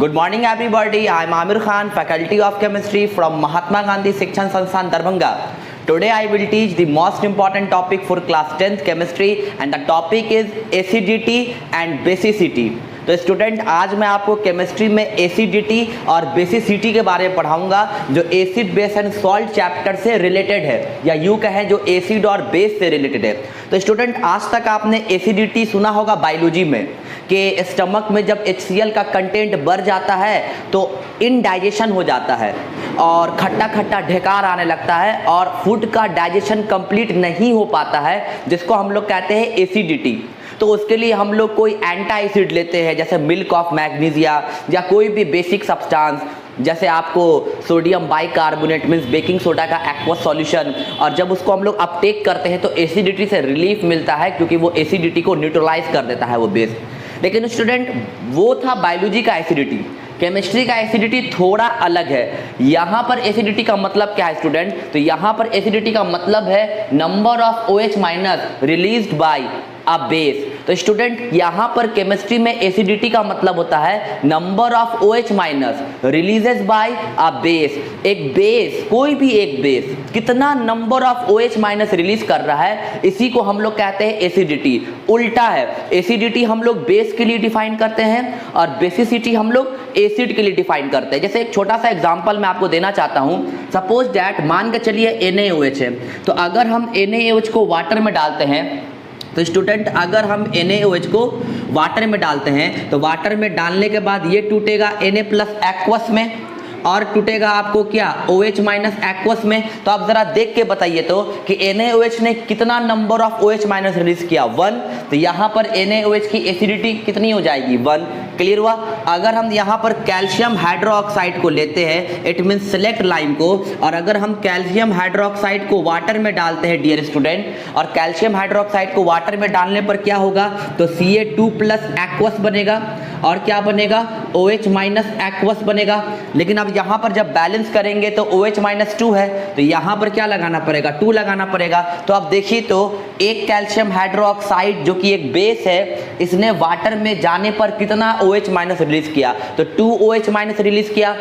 Good morning everybody, I am Amir Khan, Faculty of Chemistry from Mahatma Gandhi Shikshan Sansthan Darbhanga. Today I will teach the most important topic for class 10th chemistry and the topic is acidity and basicity. तो student आज मैं आपको chemistry में acidity और basicity के बारे में पढ़ाऊंगा जो acid base and salt chapter से रिलेटेड है या यूँ कहें जो एसिड और बेस से रिलेटेड है। तो स्टूडेंट आज तक आपने एसिडिटी सुना होगा बायोलॉजी में कि स्टमक में जब HCl का कंटेंट बढ़ जाता है तो इनडाइजेशन हो जाता है और खट्टा खट्टा ढेकार आने लगता है और फूड का डाइजेशन कंप्लीट नहीं हो पाता है जिसको हम लोग कहते हैं एसिडिटी। तो उसके लिए हम लोग कोई एंटी एसिड लेते हैं जैसे मिल्क ऑफ मैग्नीशिया या कोई भी बेसिक सब्सटेंस जैसे आपको sodium bicarbonate means baking soda का एक्वस सॉल्यूशन, और जब उसको हम लोग अपटेक करते हैं तो एसिडिटी से रिलीफ मिलता है क्योंकि वो एसिडिटी को न्यूट्रलाइज कर देता है वो बेस। लेकिन स्टूडेंट वो था बायोलॉजी का एसिडिटी, केमिस्ट्री का एसिडिटी थोड़ा अलग है। यहाँ पर एसिडिटी का मतलब क्या है स्टूडेंट? तो यहाँ पर एसिडिटी का मतलब है number of OH minus released by a base. तो स्टूडेंट यहाँ पर केमिस्ट्री में एसिडिटी का मतलब होता है number of OH minus releases by a base. एक बेस, कोई भी एक बेस कितना number of OH minus release कर रहा है, इसी को हम लोग कहते हैं एसिडिटी। उल्टा है, एसिडिटी हम लोग बेस के लिए डिफाइन करते हैं और बेसिसिटी हम लोग एसिड के लिए डिफाइन करते हैं। जैसे एक छोटा सा एग्जांपल मैं आपको देना चाहता हूं। सपोज दैट मान के चलिए NaOH है, तो अगर हम NaOH को वाटर में डालते हैं तो स्टूडेंट अगर हम NaOH को वाटर में डालते हैं तो वाटर में डालने के बाद ये टूटेगा Na प्लस एक्वस में और टूटेगा आपको क्या OH माइनस एक्वस में। तो आप जरा देख के बताइए तो कि NaOH ने कितना number of OH minus release किया, 1। तो यहाँ पर NaOH की एसिडिटी कितनी हो जाएगी, 1। क्लियर हुआ? अगर हम यहाँ पर कैल्शियम हाइड्रोक्साइड को लेते हैं, इट मीन सेलेक्ट लाइम को, और अगर हम कैल्शियम हाइड्रोक्साइड को वाटर में डालते हैं डियर स्टूडेंट, और कैल्शियम हाइड्रोक्साइड को वाटर में डालने पर क्या होगा, तो Ca2 प्लस एक्वस बनेगा और क्या बनेगा, OH माइनस एक्वस बनेगा। लेकिन अब यहाँ पर जब बैलेंस करेंगे तो OH माइनस 2 है, तो यहाँ पर क्या लगाना पड़ेगा, 2 लगाना पड़ेगा। तो अब देखिए तो एक कैल्शियम हाइड्रोक्साइड जो कि एक बेस है, इसने वाटर में जाने पर कितना OH माइनस रिलीज किया, तो 2 OH माइनस रिलीज किया।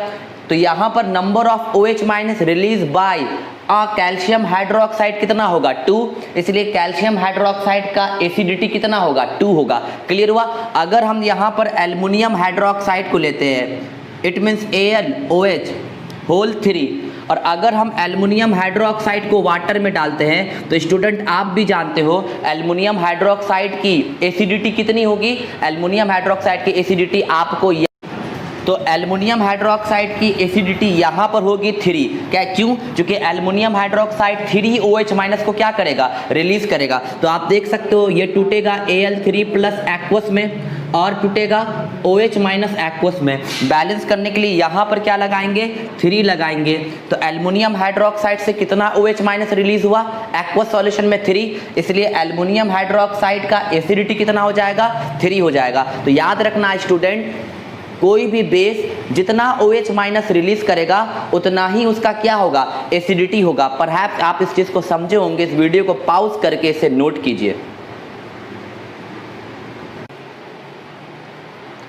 तो यहाँ पर number of OH minus release by calcium hydroxide कितना होगा, 2। इसलिए कैल्शियम हाइड्रोक्साइड का एसिडिटी कितना होगा, 2 होगा। क्लियर हुआ? अगर हम यहाँ पर एल्युमिनियम हाइड्रोक्साइड को लेते हैं, इट मीन्स AlOH होल 3, और अगर हम एल्युमिनियम हाइड्रोक्साइड को वाटर में डालते हैं तो स्टूडेंट आप भी जानते हो एल्युमिनियम हाइड्रोक्साइड की एसिडिटी कितनी होगी। एल्युमिनियम हाइड्रोक्साइड की एसिडिटी आपको तो एल्युमिनियम हाइड्रोक्साइड की एसिडिटी यहाँ पर होगी 3। क्या, क्यों? क्योंकि एल्युमिनियम हाइड्रोक्साइड 3 OH माइनस को क्या करेगा, रिलीज करेगा। तो आप देख सकते हो ये टूटेगा Al3 प्लस एक्वस में और टूटेगा OH माइनस एक्वस में। बैलेंस करने के लिए यहाँ पर क्या लगाएंगे, 3 लगाएंगे। तो एल्युमिनियम हाइड्रोक्साइड से कितना OH माइनस रिलीज हुआ, एक्वस सॉल्यूशन में 3, इसलिए एल्युमिनियम हाइड्रोक्साइड का एसिडिटी कितना हो जाएगा, 3 हो जाएगा। तो याद रखना स्टूडेंट, कोई भी बेस जितना OH माइनस रिलीज करेगा उतना ही उसका क्या होगा, एसिडिटी होगा। परहैप्स आप इस चीज को समझे होंगे, इस वीडियो को पॉज करके इसे नोट कीजिए।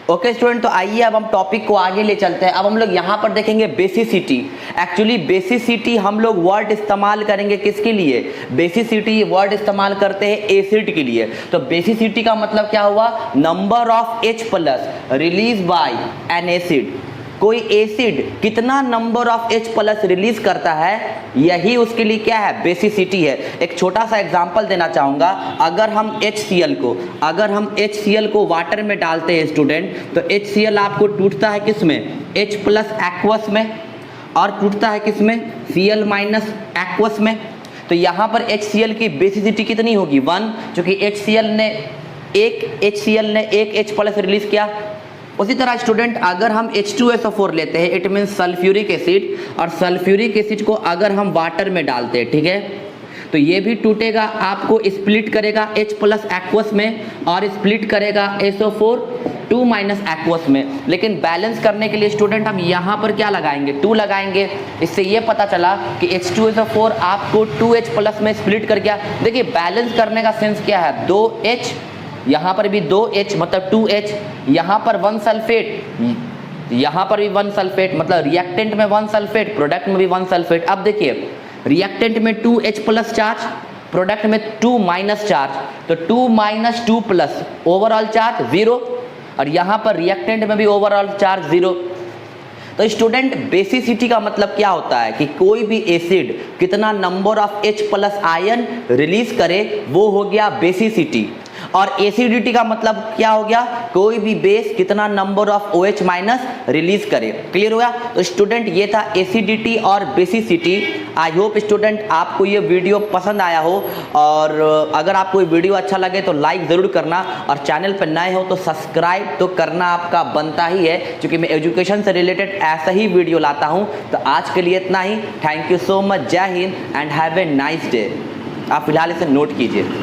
ओके स्टूडेंट, तो आइए अब हम टॉपिक को आगे ले चलते हैं। अब हम लोग यहाँ पर देखेंगे बेसिसिटी। एक्चुअली बेसिसिटी हम लोग वर्ड इस्तेमाल करेंगे किसके लिए, बेसिसिटी वर्ड इस्तेमाल करते हैं एसिड के लिए। तो बेसिसिटी का मतलब क्या हुआ, number of H plus release by N acid. कोई एसिड कितना number of H plus release करता है, यही उसके लिए क्या है, बेसिसिटी है। एक छोटा सा एग्जांपल देना चाहूंगा। अगर हम HCl को वाटर में डालते हैं स्टूडेंट, तो HCl आपको टूटता है किसमें, H प्लस एक्वस में, और टूटता है किसमें, Cl माइनस एक्वस में। तो यहाँ पर HCl की बेसिसिटी कितनी होगी, 1, क्योंकि HCl ने एक H प्लस रिलीज किया। उसी तरह स्टूडेंट अगर हम H2SO4 लेते हैं, इट मीन्स सल्फ्यूरिक एसिड, और सल्फ्यूरिक एसिड को अगर हम वाटर में डालते हैं, ठीक है, तो ये भी टूटेगा, आपको स्प्लिट करेगा H प्लस एक्वस में और स्प्लिट करेगा SO4 2 माइनस एक्वस में। लेकिन बैलेंस करने के लिए स्टूडेंट हम यहाँ पर क्या लगाएंगे, 2 लगाएंगे। इससे ये पता चला कि H2SO4 आपको 2H प्लस में स्प्लिट कर गया। देखिए बैलेंस करने का सेंस क्या है, 2H यहाँ पर भी 2H मतलब 2H, यहाँ पर 1 सल्फेट यहाँ पर भी 1 सल्फेट, मतलब रिएक्टेंट में 1 सल्फेट, प्रोडक्ट में भी 1 सल्फेट। अब देखिए रिएक्टेंट में 2H प्लस चार्ज, प्रोडक्ट में 2 माइनस चार्ज, तो 2 माइनस 2 प्लस, ओवरऑल चार्ज 0, और यहाँ पर रिएक्टेंट में भी ओवरऑल चार्ज 0। तो स्टूडेंट बेसिसिटी का मतलब क्या होता है कि कोई भी एसिड कितना number of H plus ion release करे, वो हो गया बेसिसिटी। और एसिडिटी का मतलब क्या हो गया, कोई भी बेस कितना number of OH minus release करे। क्लियर हो गया? तो स्टूडेंट ये था एसिडिटी और बेसिसिटी। आई होप स्टूडेंट आपको ये वीडियो पसंद आया हो, और अगर आपको ये वीडियो अच्छा लगे तो लाइक ज़रूर करना, और चैनल पर नए हो तो सब्सक्राइब तो करना आपका बनता ही है, क्योंकि मैं एजुकेशन से रिलेटेड ऐसा ही वीडियो लाता हूँ। तो आज के लिए इतना ही। Thank you so much. जय Hind and have a nice day. आप फिलहाल इसे नोट कीजिए।